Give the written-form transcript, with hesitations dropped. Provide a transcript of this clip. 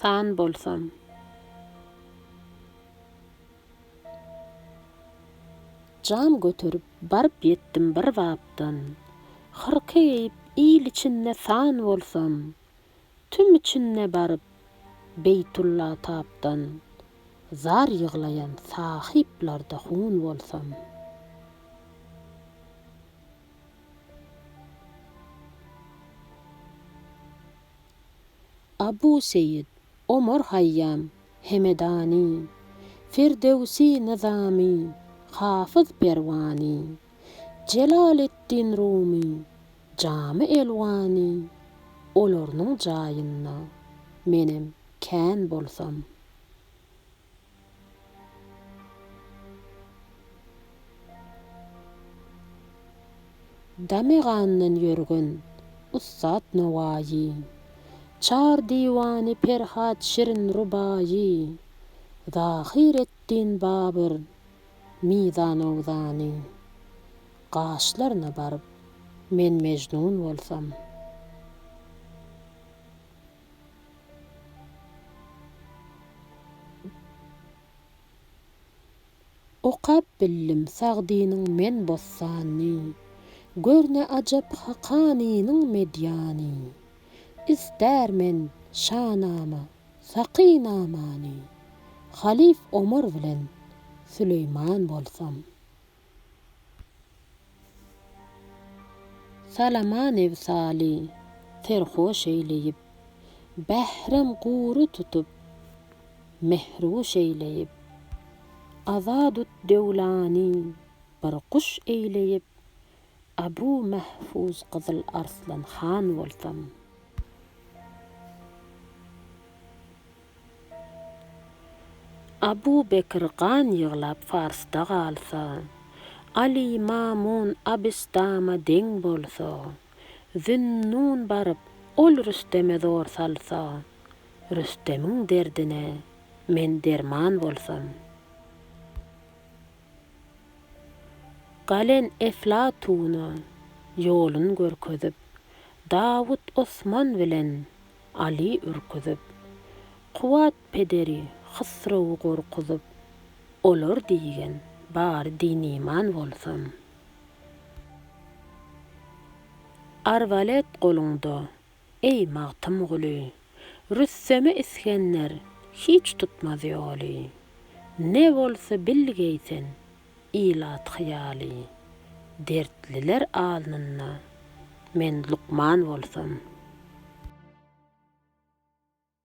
san bolsam. Jam götürüp barıp yettim bir vapdan. Hırky giyip il içinde san bolsam. Tüm içinde barıp Beytullah tapdan. Zar yığlayan sahiplarda hun bolsam. Abu Seyyid, Omar Hayyam, Hemedani, Firdevsi Nizami, Hafız Pervani, Celaleddin Rumi, Cami Elwani, olornyň jaýynda menem kän bolsam. Damegandan yörgen Ustad Nawayi, Çar Divani Perhat Şirin Rubayi, Zahireddin Babır, Mizan Awzani, gaşlaryna barıp men Mecnun bolsam. Okap billim Sagdiynyň men bossany, görne ajap Hakanynyň medyany. İster men Şahnama, Saqinamany, Halif Omar bilen Süleyman bolsam. Salaman evsali, terhoş eyleyip, Behrem guru tutup, mehruş eyleyip, Azadut Devlani, bir kuş eyleyip, Abu Mahfuz Qızıl Arslan Han bolsam. Abu Bekir Gan yığlap Farsda galsa, Ali Mamun Abistama deň bolsa, Zünnun barıp ol Rüstem'e zor salsa, Rüstem'in derdine men derman bolsam. Galen Eflatuna yolun görkezip, Davud Osman bilen Ali ürküzip, Kuwat pederi Hısraw gorkuzyp, olar diýen bar diniman bolsam. Arvalet golunda, ey magtym guly, Rüsseme iskenler hiç tutmaz ýoly. Ne bolsa bilgeysen, ilat hyýaly. Dertliler alnyna men Lukman bolsam.